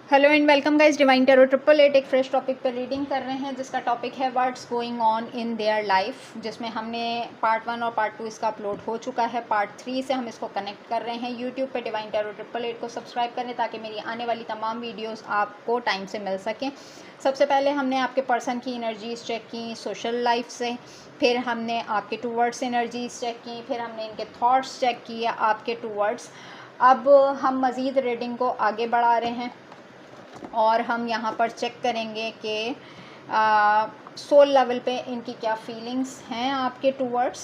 Hello and welcome guys, divine tarot 888 एक fresh topic पर reading कर रहे हैं जिसका टॉपिक है what's going on in their life, जिसमें हमने पार्ट 1 और पार्ट 2 इसका अपलोड हो चुका है। पार्ट 3 से हम इसको कनेक्ट कर रहे हैं। यूट्यूब पे डिवाइन टैरो 888 को सब्सक्राइब करें ताकि मेरी आने वाली तमाम वीडियोज़ आपको टाइम से मिल सकें। सबसे पहले हमने आपके पर्सन की एनर्जीज चेक की सोशल लाइफ से, फिर हमने आपके टूवर्ड्स एनर्जीज चेक की, फिर हमने इनके थॉट्स चेक किए आपके टूवर्ड्स। अब हम मज़ीद रीडिंग को आगे बढ़ा रहे हैं और हम यहाँ पर चेक करेंगे कि सोल लेवल पे इनकी क्या फीलिंग्स हैं आपके टूवर्ड्स।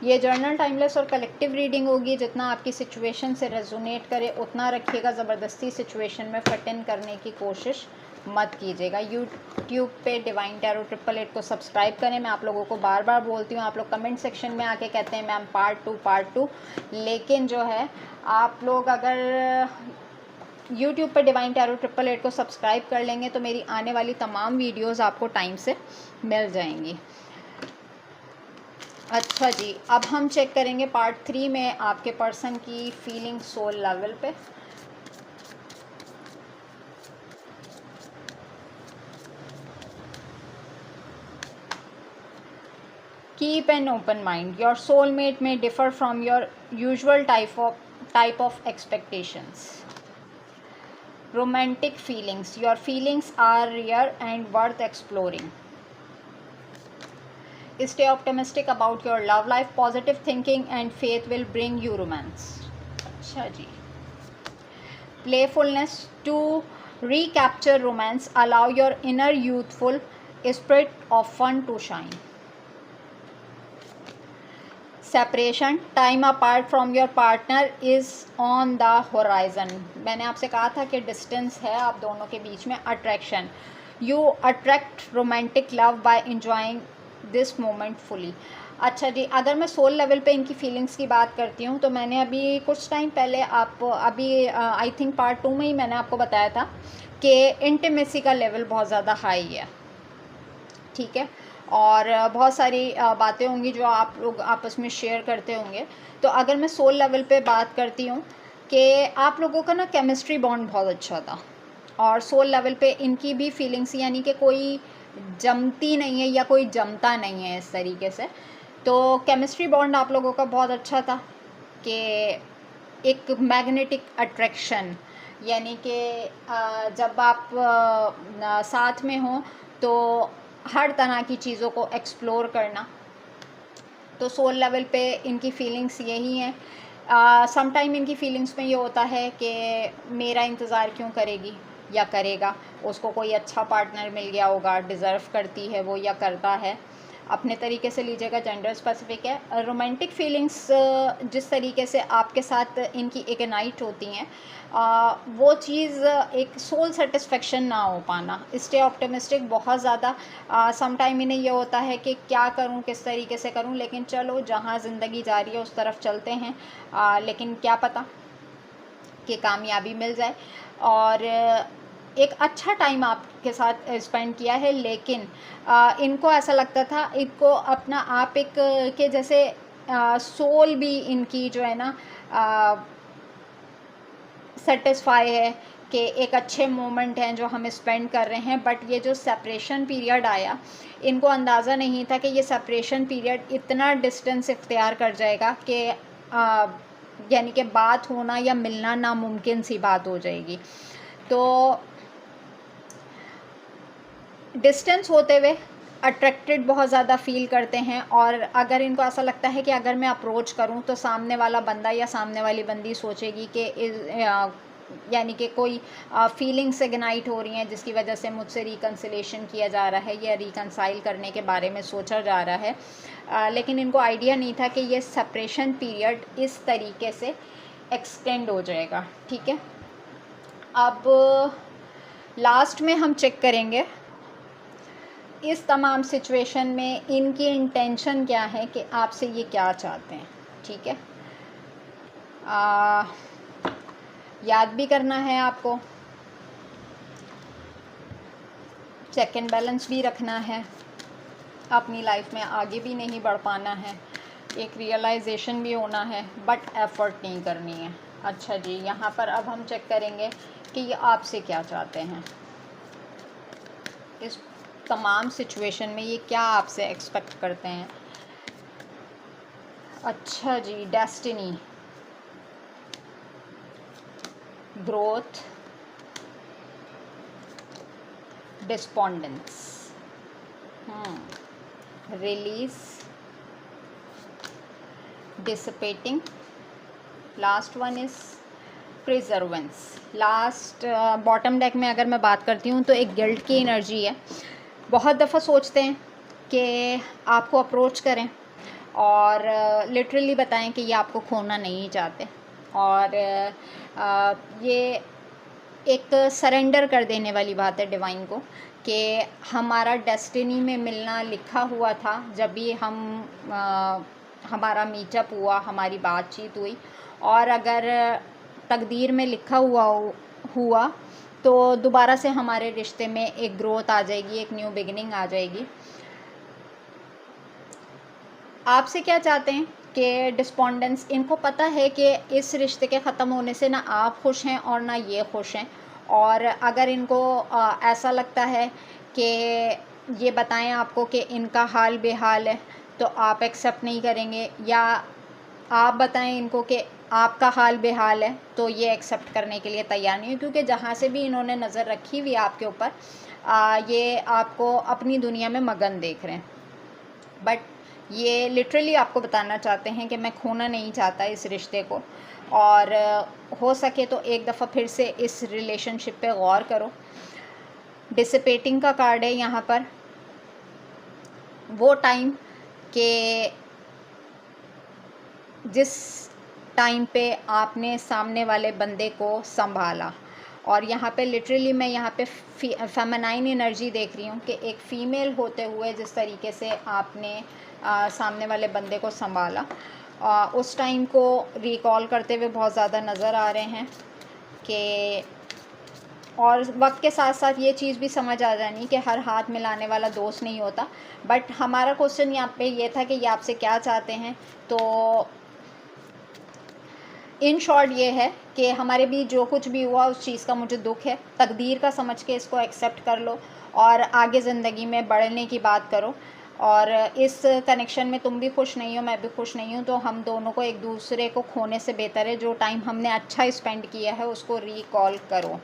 ये जर्नल टाइमलेस और कलेक्टिव रीडिंग होगी। जितना आपकी सिचुएशन से रेजोनेट करे उतना रखिएगा, ज़बरदस्ती सिचुएशन में फिट इन करने की कोशिश मत कीजिएगा। यूट्यूब पे डिवाइन टैरो 888 को सब्सक्राइब करें। मैं आप लोगों को बार बार बोलती हूँ, आप लोग कमेंट सेक्शन में आके कहते हैं मैम पार्ट 2, लेकिन जो है आप लोग अगर यूट्यूब पर डिवाइन टैरो 888 को सब्सक्राइब कर लेंगे तो मेरी आने वाली तमाम वीडियोस आपको टाइम से मिल जाएंगी। अच्छा जी, अब हम चेक करेंगे पार्ट 3 में आपके पर्सन की फीलिंग सोल लेवल पे। Keep an open mind, your soulmate may differ from your usual type of expectations. Romantic feelings, your feelings are rare and worth exploring. Stay optimistic about your love life. Positive thinking and faith will bring you romance. अच्छा जी, playfulness to recapture romance, allow your inner youthful spirit of fun to shine. Separation, time apart from your partner is on the horizon. मैंने आपसे कहा था कि distance है आप दोनों के बीच में। Attraction, you attract romantic love by enjoying this moment fully. अच्छा जी, अगर मैं सोल लेवल पे इनकी फीलिंग्स की बात करती हूँ तो मैंने अभी कुछ टाइम पहले आई थिंक पार्ट 2 में ही मैंने आपको बताया था कि इंटीमेसी का लेवल बहुत ज़्यादा हाई है, ठीक है, और बहुत सारी बातें होंगी जो आप लोग आपस में शेयर करते होंगे। तो अगर मैं सोल लेवल पे बात करती हूँ कि आप लोगों का ना केमिस्ट्री बॉन्ड बहुत अच्छा था और सोल लेवल पे इनकी भी फीलिंग्स, यानी कि कोई जमती नहीं है या कोई जमता नहीं है इस तरीके से। तो केमिस्ट्री बॉन्ड आप लोगों का बहुत अच्छा था कि एक मैग्नेटिक अट्रैक्शन, यानी कि जब आप साथ में हो तो हर तरह की चीज़ों को एक्सप्लोर करना। तो सोल लेवल पे इनकी फीलिंग्स यही हैं। समटाइम इनकी फीलिंग्स में ये होता है कि मेरा इंतज़ार क्यों करेगी या करेगा, उसको कोई अच्छा पार्टनर मिल गया होगा, डिज़र्व करती है वो या करता है, अपने तरीके से लीजिएगा, जेंडर स्पेसिफिक है। रोमांटिक फीलिंग्स जिस तरीके से आपके साथ इनकी इग्नाइट होती हैं, वो चीज़ एक सोल सेटिस्फेक्शन ना हो पाना। स्टे ऑप्टिमिस्टिक बहुत ज़्यादा। समटाइम इन्हें ये होता है कि क्या करूं, किस तरीके से करूं, लेकिन चलो जहां ज़िंदगी जा रही है उस तरफ चलते हैं। लेकिन क्या पता कि कामयाबी मिल जाए। और एक अच्छा टाइम आपके साथ स्पेंड किया है, लेकिन इनको ऐसा लगता था, इनको अपना आप एक के जैसे सोल भी इनकी जो है ना सेटिस्फाई है कि एक अच्छे मोमेंट हैं जो हम स्पेंड कर रहे हैं। बट ये जो सेपरेशन पीरियड आया, इनको अंदाज़ा नहीं था कि ये सेपरेशन पीरियड इतना डिस्टेंस इख्तियार कर जाएगा कि यानी कि बात होना या मिलना नामुमकिन सी बात हो जाएगी। तो डिस्टेंस होते हुए अट्रैक्टेड बहुत ज़्यादा फील करते हैं, और अगर इनको ऐसा लगता है कि अगर मैं अप्रोच करूं तो सामने वाला बंदा या सामने वाली बंदी सोचेगी कि यानी कि कोई फीलिंग्स इग्नाइट हो रही हैं जिसकी वजह से मुझसे रिकन्सिलेशन किया जा रहा है या रिकन्साइल करने के बारे में सोचा जा रहा है। लेकिन इनको आइडिया नहीं था कि ये सेपरेशन पीरियड इस तरीके से एक्सटेंड हो जाएगा, ठीक है। अब लास्ट में हम चेक करेंगे इस तमाम सिचुएशन में इनकी इंटेंशन क्या है कि आपसे ये क्या चाहते हैं, ठीक है। याद भी करना है आपको, चेक एंड बैलेंस भी रखना है, अपनी लाइफ में आगे भी नहीं बढ़ पाना है, एक रियलाइजेशन भी होना है, बट एफ़र्ट नहीं करनी है, अच्छा जी, यहाँ पर अब हम चेक करेंगे कि ये आपसे क्या चाहते हैं, इस तमाम सिचुएशन में ये क्या आपसे एक्सपेक्ट करते हैं। अच्छा जी, destiny, growth, despondence, release, dissipating, last one is perseverance. Last bottom deck में अगर मैं बात करती हूँ तो एक गिल्ट की एनर्जी है। बहुत दफ़ा सोचते हैं कि आपको अप्रोच करें और लिटरली बताएं कि ये आपको खोना नहीं चाहते, और ये एक सरेंडर कर देने वाली बात है डिवाइन को कि हमारा डेस्टिनी में मिलना लिखा हुआ था। जब भी हमारा मीटअप हुआ, हमारी बातचीत हुई, और अगर तकदीर में लिखा हुआ तो दोबारा से हमारे रिश्ते में एक ग्रोथ आ जाएगी, एक न्यू बिगिनिंग आ जाएगी। आपसे क्या चाहते हैं कि डिस्पोंडेंस, इनको पता है कि इस रिश्ते के ख़त्म होने से ना आप खुश हैं और ना ये खुश हैं, और अगर इनको ऐसा लगता है कि ये बताएं आपको कि इनका हाल बेहाल है तो आप एक्सेप्ट नहीं करेंगे, या आप बताएं इनको कि आपका हाल बेहाल है तो ये एक्सेप्ट करने के लिए तैयार नहीं है, क्योंकि जहाँ से भी इन्होंने नज़र रखी हुई आपके ऊपर, ये आपको अपनी दुनिया में मगन देख रहे हैं। बट ये लिटरली आपको बताना चाहते हैं कि मैं खोना नहीं चाहता इस रिश्ते को, और हो सके तो एक दफ़ा फिर से इस रिलेशनशिप पे गौर करो। डिसिपेटिंग का कार्ड है यहाँ पर, वो टाइम के जिस टाइम पे आपने सामने वाले बंदे को संभाला, और यहाँ पे लिटरली मैं यहाँ पे फेमिनाइन एनर्जी देख रही हूँ कि एक फ़ीमेल होते हुए जिस तरीके से आपने सामने वाले बंदे को संभाला, उस टाइम को रिकॉल करते हुए बहुत ज़्यादा नज़र आ रहे हैं कि, और वक्त के साथ साथ ये चीज़ भी समझ आ जानी कि हर हाथ मिलाने वाला दोस्त नहीं होता। बट हमारा क्वेश्चन यहाँ पे ये था कि ये आपसे क्या चाहते हैं, तो इन शॉर्ट ये है कि हमारे बीच जो कुछ भी हुआ उस चीज़ का मुझे दुख है, तकदीर का समझ के इसको एक्सेप्ट कर लो और आगे ज़िंदगी में बढ़ने की बात करो। और इस कनेक्शन में तुम भी खुश नहीं हो, मैं भी खुश नहीं हूँ, तो हम दोनों को एक दूसरे को खोने से बेहतर है जो टाइम हमने अच्छा स्पेंड किया है उसको रिकॉल करो।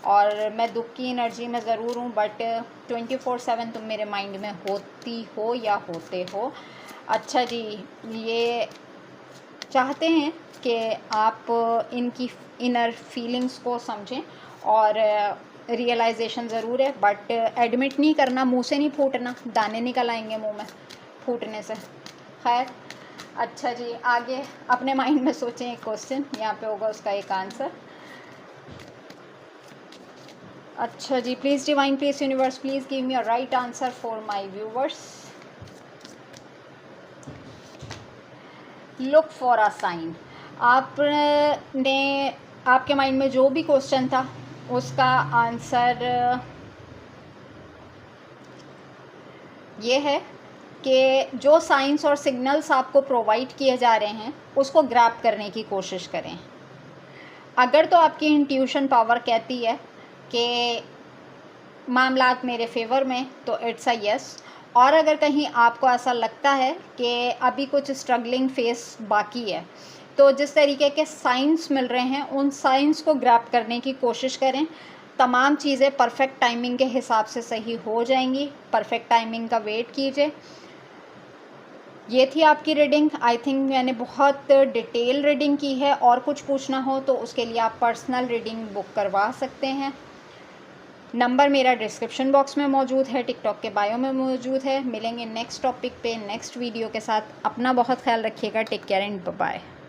और मैं दुख की एनर्जी में ज़रूर हूँ, बट 24/7 तुम मेरे माइंड में होती हो या होते हो। अच्छा जी, ये चाहते हैं कि आप इनकी इनर फीलिंग्स को समझें, और रियलाइजेशन ज़रूर है, बट एडमिट नहीं करना, मुंह से नहीं फूटना, दाने निकल आएंगे मुंह में फूटने से। खैर, अच्छा जी, आगे अपने माइंड में सोचें एक क्वेश्चन, यहाँ पे होगा उसका एक आंसर। अच्छा जी, please divine, please universe, please give me a right answer for my viewers. Look for a sign. आपने आपके माइंड में जो भी क्वेश्चन था उसका आंसर ये है कि जो साइंस और सिग्नल्स आपको प्रोवाइड किए जा रहे हैं उसको ग्रैब करने की कोशिश करें। अगर तो आपकी इंट्यूशन पावर कहती है कि मामलात मेरे फेवर में, तो इट्स अ यस। और अगर कहीं आपको ऐसा लगता है कि अभी कुछ स्ट्रगलिंग फेस बाकी है, तो जिस तरीके के साइंस मिल रहे हैं उन साइंस को ग्रैब करने की कोशिश करें। तमाम चीज़ें परफेक्ट टाइमिंग के हिसाब से सही हो जाएंगी, परफेक्ट टाइमिंग का वेट कीजिए। ये थी आपकी रीडिंग। आई थिंक मैंने बहुत डिटेल रीडिंग की है, और कुछ पूछना हो तो उसके लिए आप पर्सनल रीडिंग बुक करवा सकते हैं। नंबर मेरा डिस्क्रिप्शन बॉक्स में मौजूद है, टिकटॉक के बायो में मौजूद है। मिलेंगे नेक्स्ट टॉपिक पे नेक्स्ट वीडियो के साथ। अपना बहुत ख्याल रखिएगा। Take care and bye bye.